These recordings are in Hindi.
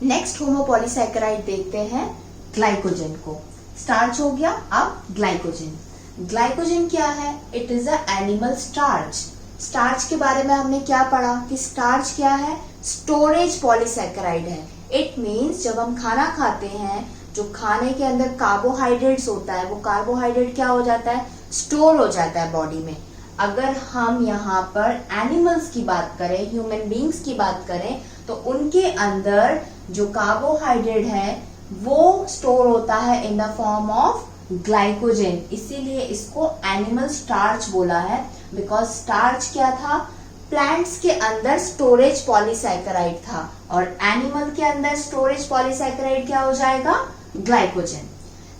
नेक्स्ट होमोपॉलीसैकेराइड देखते हैं ग्लाइकोजन को। स्टार्च हो गया, अब ग्लाइकोजन। ग्लाइकोजन क्या है? It is a animal starch. Starch के बारे में हमने क्या पढ़ा कि स्टार्च क्या है? स्टोरेज पॉलीसैकेराइड है। इट मीन्स जब हम खाना खाते हैं, जो खाने के अंदर कार्बोहाइड्रेट्स होता है, वो कार्बोहाइड्रेट क्या हो जाता है? स्टोर हो जाता है बॉडी में। अगर हम यहाँ पर एनिमल्स की बात करें, ह्यूमन बींग्स की बात करें, तो उनके अंदर जो कार्बोहाइड्रेट है वो स्टोर होता है in the form of glycogen. इसीलिए इसको एनिमल स्टार्च बोला है, बिकॉज स्टार्च क्या था? प्लांट्स के अंदर स्टोरेज पॉलीसैकेराइड था, और एनिमल के अंदर स्टोरेज पॉलीसैकेराइड क्या हो जाएगा? ग्लाइकोजन।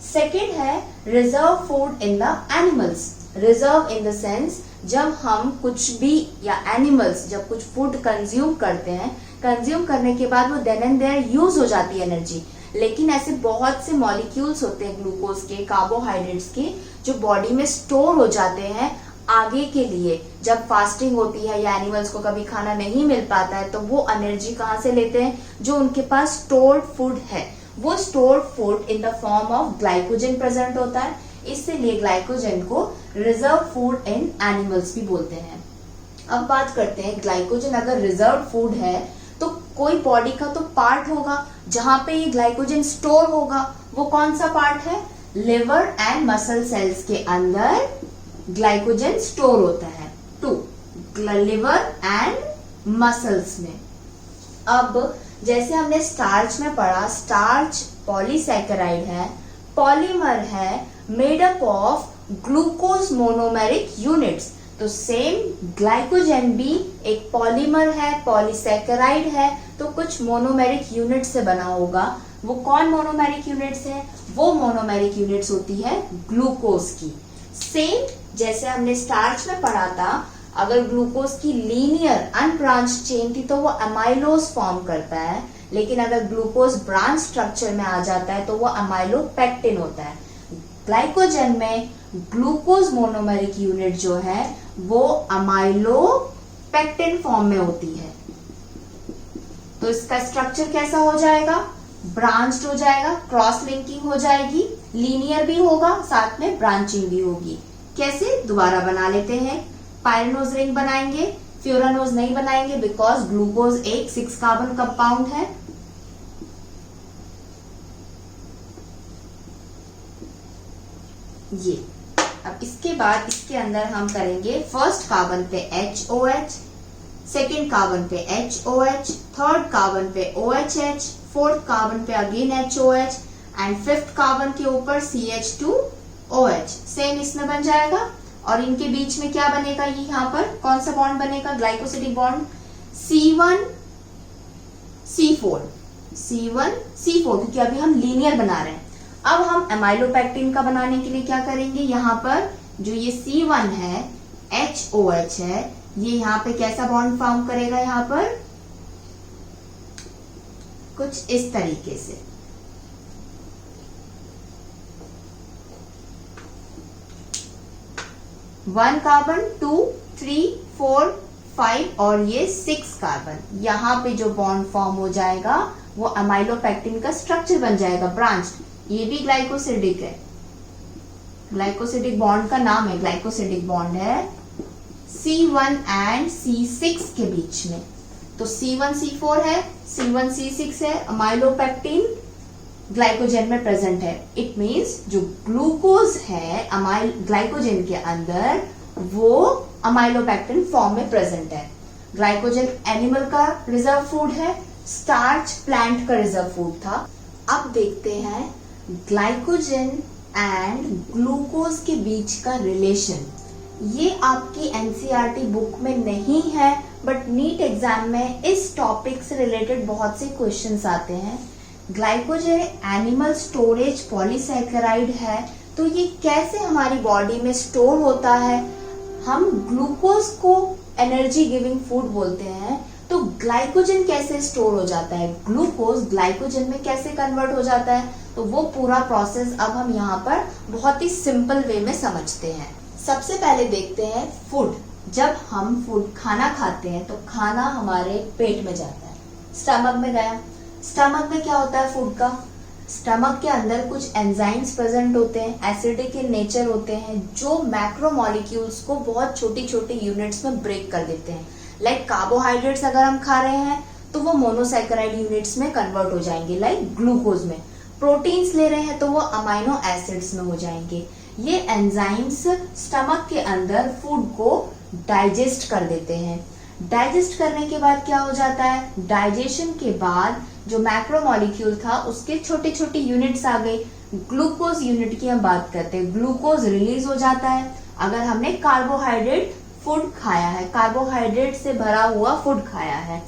सेकेंड है reserve food in the animals. Reserve in the sense जब हम कुछ भी या एनिमल्स जब कुछ फूड कंज्यूम करते हैं, कंज्यूम करने के बाद वो देन एंड देयर यूज हो जाती है एनर्जी, लेकिन ऐसे बहुत से मॉलिक्यूल्स होते हैं ग्लूकोज के, कार्बोहाइड्रेट्स के, जो बॉडी में स्टोर हो जाते हैं आगे के लिए। जब फास्टिंग होती है या एनिमल्स को कभी खाना नहीं मिल पाता है, तो वो एनर्जी कहाँ से लेते हैं? जो उनके पास स्टोर्ड फूड है, वो stored food in the form of glycogen present होता है। इसलिए ग्लाइकोजन को रिजर्व फूड इन एनिमल्स भी बोलते हैं। अब बात करते हैं, ग्लाइकोजन अगर रिजर्व फूड है तो कोई बॉडी का तो पार्ट होगा जहां पे ये ग्लाइकोजन स्टोर होगा। वो कौन सा पार्ट है? लिवर एंड मसल सेल्स के अंदर ग्लाइकोजन स्टोर होता है। लिवर एंड मसल्स में। अब जैसे हमने स्टार्च में पढ़ा, स्टार्च पॉलीसैकेराइड है, पॉलीमर है, made up of glucose monomeric units. तो सेम ग्लाइकोजन भी एक पॉलीमर है, पॉलीसैकेराइड है, तो कुछ मोनोमेरिक यूनिट से बना होगा। वो कौन मोनोमेरिक यूनिट्स है? वो मोनोमेरिक यूनिट्स होती है ग्लूकोज की। सेम जैसे हमने स्टार्च में पढ़ा था, अगर ग्लूकोज की लीनियर अनब्रांच चेन थी तो वो अमाइलोज फॉर्म करता है, लेकिन अगर ग्लूकोज ब्रांच स्ट्रक्चर में आ जाता है तो वो अमाइलोपेक्टिन होता है। ग्लाइकोजन में ग्लूकोज मोनोमेरिक यूनिट जो है वो अमाइलोपेक्टिन फॉर्म में होती है। तो इसका स्ट्रक्चर कैसा हो जाएगा? ब्रांच्ड हो जाएगा, क्रॉस लिंकिंग हो जाएगी, लीनियर भी होगा, साथ में ब्रांचिंग भी होगी। कैसे? दोबारा बना लेते हैं। पायरेनोज रिंग बनाएंगे, फ्यूरानोज नहीं बनाएंगे, बिकॉज ग्लूकोज एक 6 कार्बन कंपाउंड है। ये अब इसके बाद इसके अंदर हम करेंगे फर्स्ट कार्बन पे HOH, सेकेंड कार्बन पे HOH, थर्ड कार्बन पे OHH, फोर्थ कार्बन पे again HOH and fifth carbon के ऊपर CH2OH। सेम इसमें बन जाएगा। और इनके बीच में क्या बनेगा? ये यहाँ पर कौन सा बॉन्ड बनेगा? ग्लाइकोसिडिक बॉन्ड C1C4, क्योंकि अभी हम लीनियर बना रहे हैं। अब हम अमाइलोपेक्टिन का बनाने के लिए क्या करेंगे? यहाँ पर जो ये C1 है, HOH है, ये यहाँ पे कैसा बॉन्ड फॉर्म करेगा? यहाँ पर कुछ इस तरीके से। वन कार्बन, 2, 3, 4, 5 और ये 6 कार्बन, यहाँ पे जो बॉन्ड फॉर्म हो जाएगा वो अमाइलोपेक्टिन का स्ट्रक्चर बन जाएगा, ब्रांच। ये भी ग्लाइकोसिडिक है, ग्लाइकोसिडिक बॉन्ड का नाम है, ग्लाइकोसिडिक बॉन्ड है C1 एंड C6 के बीच में। तो C1C4 है, C1C6 है, अमाइलोपेक्टिन ग्लाइकोजन में प्रेजेंट है। इट मींस जो ग्लूकोज है ग्लाइकोजन के अंदर वो अमाइलोपेक्टिन फॉर्म में प्रेजेंट है। ग्लाइकोजन एनिमल का रिजर्व फूड है, स्टार्च प्लांट का रिजर्व फूड था। अब देखते हैं ग्लाइकोजन एंड ग्लूकोज के बीच का रिलेशन। ये आपकी एनसीईआरटी बुक में नहीं है, बट नीट एग्जाम में इस टॉपिक से रिलेटेड बहुत से क्वेश्चंस आते हैं। ग्लाइकोजन एनिमल स्टोरेज पॉलीसैकेराइड है, तो ये कैसे हमारी बॉडी में स्टोर होता है? हम ग्लूकोज को एनर्जी गिविंग फूड बोलते हैं, तो ग्लाइकोजन कैसे स्टोर हो जाता है? ग्लूकोज ग्लाइकोजन में कैसे कन्वर्ट हो जाता है? तो वो पूरा प्रोसेस अब हम यहाँ पर बहुत ही सिंपल वे में समझते हैं। सबसे पहले देखते हैं फूड। जब हम फूड खाना खाते हैं तो खाना हमारे पेट में जाता है, स्टमक में गया, स्टमक में क्या होता है फूड का? स्टमक के अंदर कुछ एंजाइम्स प्रेजेंट होते हैं, एसिडिक इन नेचर होते हैं, जो मैक्रोमोलिक्यूल्स को बहुत छोटी छोटी यूनिट्स में ब्रेक कर देते हैं। लाइक कार्बोहाइड्रेट्स अगर हम खा रहे हैं तो वो मोनोसैकेराइड यूनिट्स में कन्वर्ट हो जाएंगे, लाइक ग्लूकोज में। प्रोटीन्स ले रहे हैं तो वो अमाइनो एसिड्स में हो जाएंगे। ये एंजाइम्स स्टमक के अंदर फूड को डाइजेस्ट कर देते हैं। डाइजेस्ट करने के बाद क्या हो जाता है? डाइजेशन के बाद जो मैक्रोमोलिक्यूल था उसके छोटे छोटे यूनिट्स आ गए। ग्लूकोज यूनिट की हम बात करते हैं, ग्लूकोज रिलीज हो जाता है अगर हमने कार्बोहाइड्रेट फूड खाया है, कार्बोहाइड्रेट से भरा हुआ फूड खाया है।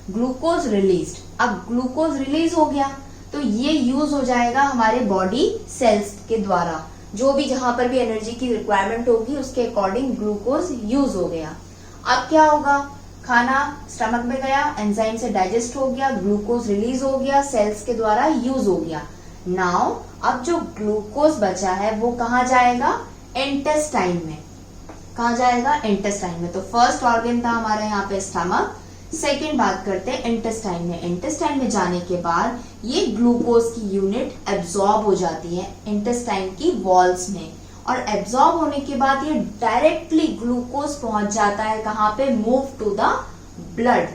ग्लूकोज रिलीज्ड, अब ग्लूकोज रिलीज हो गया तो ये यूज हो जाएगा हमारे बॉडी सेल्स के द्वारा। जो भी जहां पर भी एनर्जी की रिक्वायरमेंट होगी उसके अकॉर्डिंग ग्लूकोज यूज हो गया। अब क्या होगा? खाना स्टमक में गया, एंजाइम से डाइजेस्ट हो गया, ग्लूकोज रिलीज हो गया, सेल्स के द्वारा यूज हो गया। नाउ अब जो ग्लूकोज बचा है वो कहाँ जाएगा? इंटेस्टाइन में। कहाँ जाएगा? इंटेस्टाइन में। तो फर्स्ट ऑर्गन था हमारे यहाँ पे स्टमक, सेकेंड बात करते हैं इंटेस्टाइन में। इंटेस्टाइन में जाने के बाद ये ग्लूकोज की यूनिट एब्जॉर्ब हो जाती है इंटेस्टाइन की वॉल्स में, और एब्जॉर्ब होने के बाद ये डायरेक्टली ग्लूकोज पहुंच जाता है कहाँ पे? Move to the blood.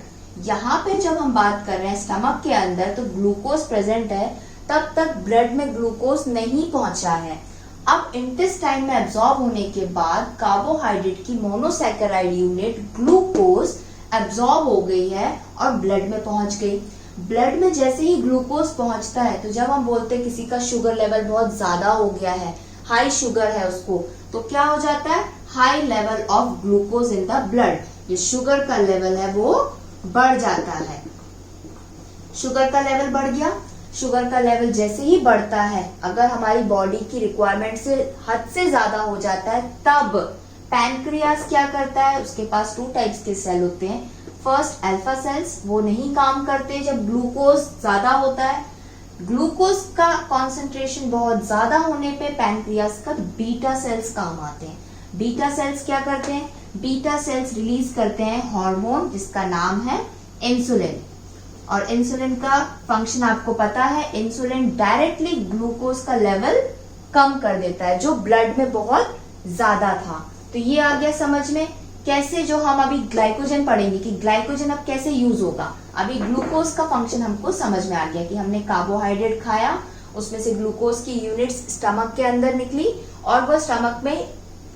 यहाँ पे जब हम बात कर रहे हैं स्टमक के अंदर तो ग्लूकोज प्रेजेंट है, तब तक ब्लड में ग्लूकोज नहीं पहुंचा है। अब इंटेस्टाइन में एब्जॉर्ब होने के बाद कार्बोहाइड्रेट की मोनोसैकेराइड यूनिट ग्लूकोज एब्जॉर्ब हो गई है और ब्लड में पहुंच गई। ब्लड में जैसे ही ग्लूकोज पहुंचता है तो जब हम बोलते हैं किसी का शुगर लेवल बहुत ज्यादा हो गया है, हाई शुगर है उसको, तो क्या हो जाता है? High level of glucose in the blood. ये शुगर का लेवल है वो बढ़ जाता है। शुगर का लेवल बढ़ गया। शुगर का लेवल जैसे ही बढ़ता है, अगर हमारी बॉडी की रिक्वायरमेंट से हद से ज्यादा हो जाता है, तब पैनक्रियास क्या करता है? उसके पास 2 टाइप्स के सेल होते हैं। फर्स्ट अल्फा सेल्स, वो नहीं काम करते जब ग्लूकोज ज्यादा होता है। ग्लूकोज का कॉन्सेंट्रेशन बहुत ज्यादा होने पे पैनक्रियास का बीटा सेल्स काम आते हैं। बीटा सेल्स क्या करते हैं? बीटा सेल्स रिलीज करते हैं हार्मोन जिसका नाम है इंसुलिन। और इंसुलिन का फंक्शन आपको पता है, इंसुलिन डायरेक्टली ग्लूकोज का लेवल कम कर देता है जो ब्लड में बहुत ज्यादा था। तो ये आ गया समझ में कैसे, जो हम अभी ग्लाइकोजन पढ़ेंगे कि ग्लाइकोजन अब कैसे यूज होगा। अभी ग्लूकोज का फंक्शन हमको समझ में आ गया कि हमने कार्बोहाइड्रेट खाया, उसमें से ग्लूकोज की यूनिट्स स्टमक के अंदर निकली और वो स्टमक में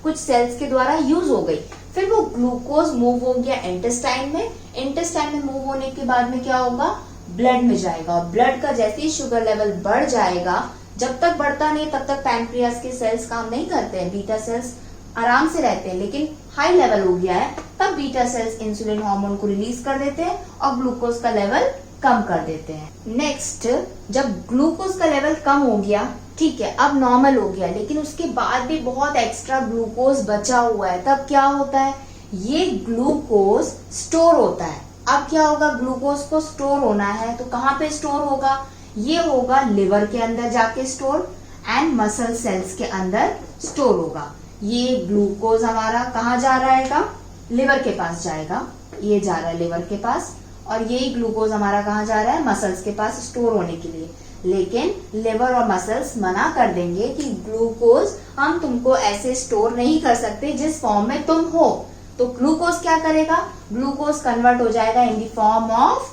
कुछ सेल्स के द्वारा यूज हो गई। फिर वो ग्लूकोज मूव हो गया इंटेस्टाइन में। इंटेस्टाइन में मूव होने के बाद में क्या होगा? ब्लड में जाएगा। और ब्लड का जैसे ही शुगर लेवल बढ़ जाएगा, जब तक बढ़ता नहीं तब तक पैनक्रियास के सेल्स काम नहीं करते हैं, बीटा सेल्स आराम से रहते हैं। लेकिन हाई लेवल हो गया है तब बीटा सेल्स इंसुलिन हार्मोन को रिलीज कर देते हैं और ग्लूकोज का लेवल कम कर देते हैं। नेक्स्ट, जब ग्लूकोज का लेवल कम हो गया, ठीक है, अब नॉर्मल हो गया, लेकिन उसके बाद भी बहुत एक्स्ट्रा ग्लूकोज बचा हुआ है, तब क्या होता है? ये ग्लूकोज स्टोर होता है। अब क्या होगा? ग्लूकोज को स्टोर होना है तो कहाँ पे स्टोर होगा? ये होगा लिवर के अंदर जाके स्टोर एंड मसल सेल्स के अंदर स्टोर होगा। ये ग्लूकोज हमारा कहाँ जा रहा है? लिवर के पास जाएगा। ये जा रहा है लिवर के पास, और यही ग्लूकोज हमारा कहाँ जा रहा है? मसल्स के पास स्टोर होने के लिए। लेकिन लिवर और मसल्स मना कर देंगे कि ग्लूकोज हम तुमको ऐसे स्टोर नहीं कर सकते जिस फॉर्म में तुम हो। तो ग्लूकोज क्या करेगा? ग्लूकोज कन्वर्ट हो जाएगा in the form of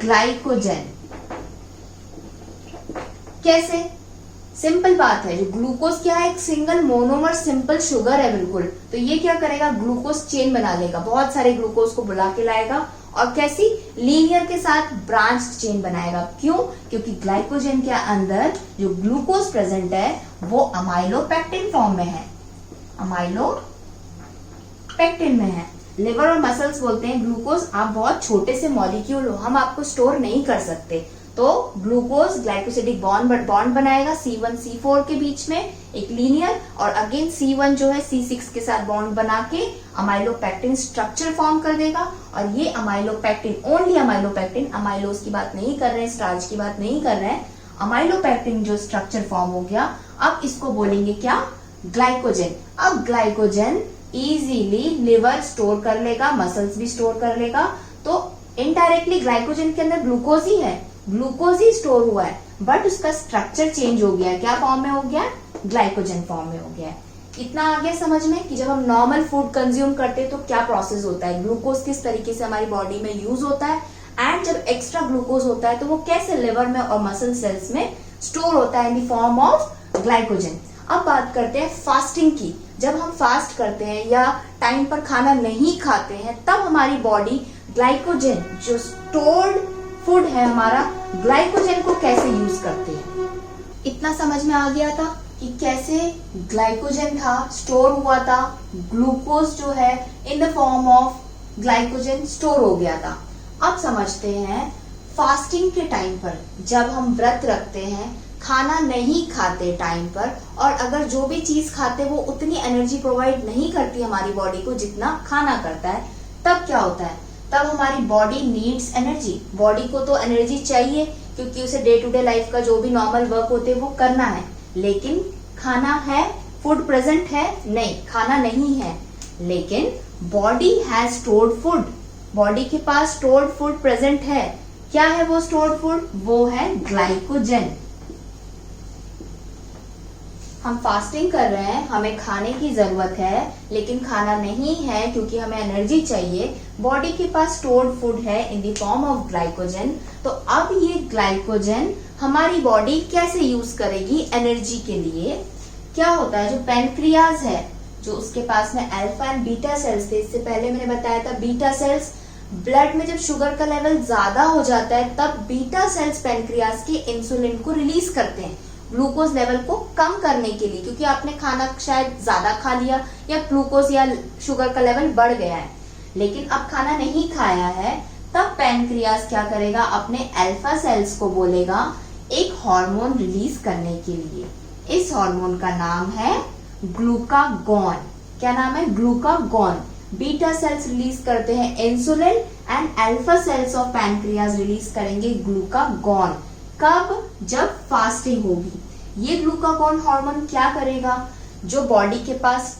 glycogen. कैसे? सिंपल बात है, जो ग्लूकोज क्या है? एक सिंगल मोनोमर सिंपल शुगर है बिल्कुल। तो ये क्या करेगा? ग्लूकोज चेन बना लेगा, बहुत सारे ग्लूकोज को बुला के लाएगा और कैसी? लीनियर के साथ ब्रांच चेन बनाएगा। क्यों? क्योंकि ग्लाइकोजन के अंदर जो ग्लूकोज प्रेजेंट है वो अमाइलोपेक्टिन फॉर्म में है, अमाइलोपेक्टिन में है। लिवर और मसल्स बोलते हैं ग्लूकोज आप बहुत छोटे से मॉलिक्यूल हो, हम आपको स्टोर नहीं कर सकते। तो ग्लूकोज ग्लाइकोसिडिक बॉन्ड बनाएगा C1 C4 के बीच में, एक लीनियर, और अगेन C1 जो है C6 के साथ बॉन्ड बना के अमाइलोपेक्टिन स्ट्रक्चर फॉर्म कर देगा। और ये अमाइलोपेक्टिन, ओनली अमाइलोपेक्टिन, अमाइलोज की बात नहीं कर रहे हैं, स्टार्च की बात नहीं कर रहे हैं, अमाइलोपेक्टिन जो स्ट्रक्चर फॉर्म हो गया, अब इसको बोलेंगे क्या? ग्लाइकोजन। अब ग्लाइकोजन इजीली लिवर स्टोर कर लेगा, मसल्स भी स्टोर कर लेगा। तो इनडायरेक्टली ग्लाइकोजन के अंदर ग्लूकोज ही है, ग्लूकोज ही स्टोर हुआ है, बट उसका स्ट्रक्चर चेंज हो गया है। क्या फॉर्म में हो गया? ग्लाइकोजन फॉर्म में हो गया है। इतना आ गया समझ में कि जब हम नॉर्मल फूड कंज्यूम करते हैं तो क्या प्रोसेस होता है, ग्लूकोज किस तरीके से हमारी बॉडी में यूज होता है, एंड जब एक्स्ट्रा ग्लूकोज होता है तो वो कैसे लिवर में और मसल सेल्स में स्टोर होता है in the form of glycogen. अब बात करते हैं फास्टिंग की। जब हम फास्ट करते हैं या टाइम पर खाना नहीं खाते हैं, तब हमारी बॉडी ग्लाइकोजन जो स्टोर्ड फूड है हमारा, ग्लाइकोजन को कैसे यूज करते हैं। इतना समझ में आ गया था कि कैसे ग्लाइकोजन था, स्टोर हुआ था, ग्लूकोज जो है in the form of glycogen store हो गया था। अब समझते हैं फास्टिंग के टाइम पर जब हम व्रत रखते हैं, खाना नहीं खाते टाइम पर, और अगर जो भी चीज खाते वो उतनी एनर्जी प्रोवाइड नहीं करती हमारी बॉडी को जितना खाना करता है, तब क्या होता है? तब हमारी बॉडी नीड्स एनर्जी। बॉडी को तो एनर्जी चाहिए क्योंकि उसे डे टू डे लाइफ का जो भी नॉर्मल वर्क होते हैं वो करना है, लेकिन खाना है, फूड प्रेजेंट है? नहीं, खाना नहीं है, लेकिन body has stored food. Body के पास स्टोर्ड फूड प्रेजेंट है। क्या है वो स्टोर्ड फूड? वो है ग्लाइकोजन। हम फास्टिंग कर रहे हैं, हमें खाने की जरूरत है, लेकिन खाना नहीं है क्योंकि हमें एनर्जी चाहिए। बॉडी के पास स्टोर्ड फूड है in the form of glycogen. तो अब ये ग्लाइकोजन हमारी बॉडी कैसे यूज करेगी एनर्जी के लिए? क्या होता है, जो पैनक्रियाज है, जो उसके पास में अल्फा एंड बीटा सेल्स थे, इससे पहले मैंने बताया था बीटा सेल्स, ब्लड में जब शुगर का लेवल ज्यादा हो जाता है तब बीटा सेल्स पैनक्रियाज के इंसुलिन को रिलीज करते हैं ग्लूकोज लेवल को कम करने के लिए, क्योंकि आपने खाना शायद ज्यादा खा लिया या ग्लूकोज या शुगर का लेवल बढ़ गया है। लेकिन अब खाना नहीं खाया है, तब पैनक्रियाज क्या करेगा? अपने अल्फा सेल्स को बोलेगा एक हार्मोन रिलीज करने के लिए। इस हार्मोन का नाम है ग्लूकागॉन। क्या नाम है? ग्लूकागॉन। बीटा सेल्स रिलीज करते हैं insulin and alpha cells of pancreas release करेंगे ग्लूकागॉन। कब? जब फास्टिंग होगी। ये ग्लूकागॉन हार्मोन क्या करेगा? जो बॉडी के पास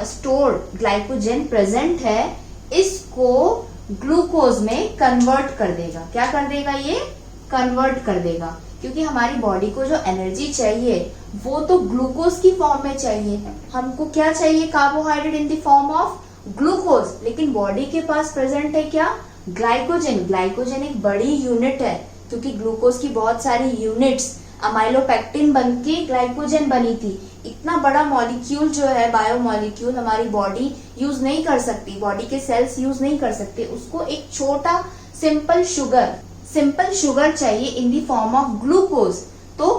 स्टोर्ड ग्लाइकोजन प्रेजेंट है, इसको ग्लूकोज में कन्वर्ट कर देगा। क्या कर देगा? ये कन्वर्ट कर देगा, क्योंकि हमारी बॉडी को जो एनर्जी चाहिए वो तो ग्लूकोज की फॉर्म में चाहिए। हमको क्या चाहिए? Carbohydrate in the form of glucose. लेकिन बॉडी के पास प्रेजेंट है क्या? ग्लाइकोजन। ग्लाइकोजन एक बड़ी यूनिट है, क्योंकि ग्लूकोज की बहुत सारी यूनिट्स अमाइलोपेक्टिन बनके ग्लाइकोजन बनी थी। इतना बड़ा मॉलिक्यूल जो है, बायोमॉलिक्यूल, हमारी बॉडी यूज नहीं कर सकती, बॉडी के सेल्स यूज नहीं कर सकते। उसको एक छोटा सिंपल शुगर चाहिए इन दी फॉर्म ऑफ ग्लूकोज। तो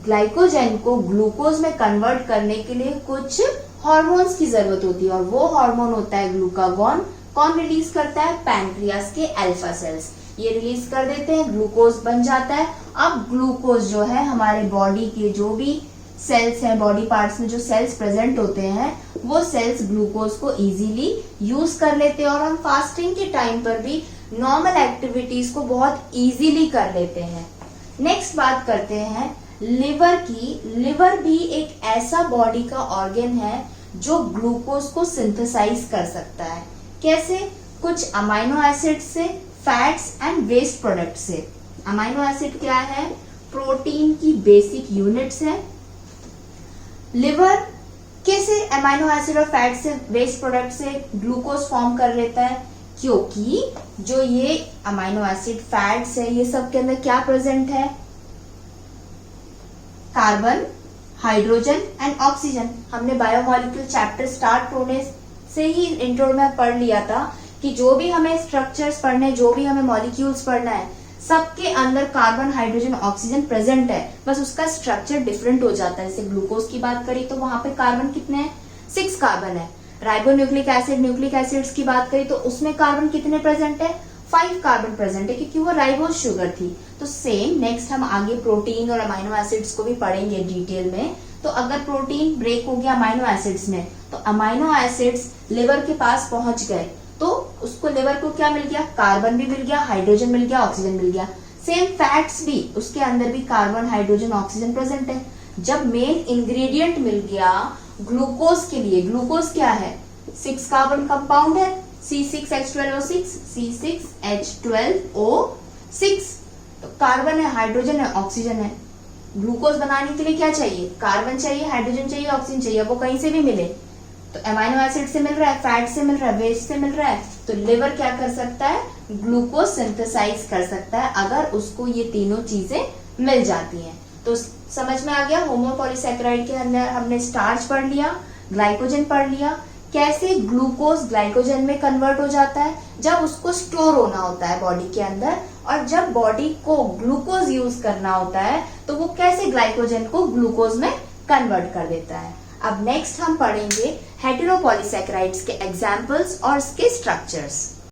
ग्लाइकोजन को ग्लूकोज में कन्वर्ट करने के लिए कुछ हार्मोन्स की जरूरत होती है, और वो हार्मोन होता है ग्लूकागॉन। कौन रिलीज करता है? पैनक्रियाज के अल्फा सेल्स। ये रिलीज कर देते हैं, ग्लूकोज बन जाता है। अब ग्लूकोज जो है हमारे बॉडी के जो भी सेल्स हैं, बॉडी पार्ट्स में जो सेल्स प्रेजेंट होते हैं, वो सेल्स ग्लूकोज को इजीली यूज कर लेते हैं, और हम फास्टिंग के टाइम पर भी नॉर्मल एक्टिविटीज को बहुत इजीली कर लेते हैं। नेक्स्ट बात करते हैं लिवर की। लिवर भी एक ऐसा बॉडी का ऑर्गन है जो ग्लूकोज को सिंथेसाइज कर सकता है। कैसे? कुछ अमाइनो एसिड से, फैट्स एंड वेस्ट प्रोडक्ट से। अमाइनो एसिड क्या है? प्रोटीन की बेसिक यूनिट्स है। लिवर कैसे अमाइनो एसिड और फैट से, वेस्ट प्रोडक्ट से ग्लूकोज फॉर्म कर लेता है? क्योंकि जो ये अमाइनो एसिड, फैट्स है, ये सब के अंदर क्या प्रेजेंट है? Carbon, hydrogen and oxygen. हमने बायोमॉलिक्यूल चैप्टर स्टार्ट होने से ही इंट्रो में पढ़ लिया था कि जो भी हमें स्ट्रक्चर्स पढ़ने, जो भी हमें मॉलिक्यूल्स पढ़ना है, सबके अंदर कार्बन, हाइड्रोजन, ऑक्सीजन प्रेजेंट है, बस उसका स्ट्रक्चर डिफरेंट हो जाता है। जैसे ग्लूकोज की बात करी तो वहां पे कार्बन कितने हैं? 6 कार्बन है। राइबोन्यूक्लिक एसिड, न्यूक्लिक एसिड्स की बात करी तो उसमें कार्बन कितने प्रेजेंट है? 5 कार्बन प्रेजेंट है, क्योंकि वो राइबोज शुगर थी। तो सेम नेक्स्ट हम आगे प्रोटीन और अमाइनो एसिड्स को भी पढ़ेंगे डिटेल में। तो अगर प्रोटीन ब्रेक हो गया अमाइनो एसिड्स में, तो अमाइनो एसिड्स लिवर के पास पहुंच गए, तो उसको लिवर को क्या मिल गया? कार्बन भी मिल गया, हाइड्रोजन मिल गया, ऑक्सीजन मिल गया। सेम फैट्स भी, उसके अंदर भी कार्बन, हाइड्रोजन, ऑक्सीजन प्रेजेंट है। जब मेन इंग्रेडिएंट मिल गया ग्लूकोज के लिए, ग्लूकोज क्या है? 6 कार्बन कंपाउंड है, C6H12O6, C6H12O6। तो कार्बन है, हाइड्रोजन है, ऑक्सीजन है। ग्लूकोज बनाने के लिए क्या चाहिए? कार्बन चाहिए, हाइड्रोजन चाहिए, ऑक्सीजन चाहिए। वो कहीं से भी मिले तो अमाइनो एसिड से मिल रहा है, फैट से मिल रहा है, वेस्ट से मिल रहा है, तो लिवर क्या कर सकता है? ग्लूकोज सिंथेसाइज कर सकता है अगर उसको ये तीनों चीजें मिल जाती हैं। तो समझ में आ गया, होमोपॉलीसैकेराइड के अंदर हमने स्टार्च पढ़ लिया, ग्लाइकोजन पढ़ लिया, कैसे ग्लूकोज ग्लाइकोजन में कन्वर्ट हो जाता है जब उसको स्टोर होना होता है बॉडी के अंदर, और जब बॉडी को ग्लूकोज यूज करना होता है तो वो कैसे ग्लाइकोजन को ग्लूकोज में कन्वर्ट कर देता है। अब नेक्स्ट हम पढ़ेंगे हेटेरोपॉलीसैकेराइड्स के एग्जाम्पल्स और इसके स्ट्रक्चर्स।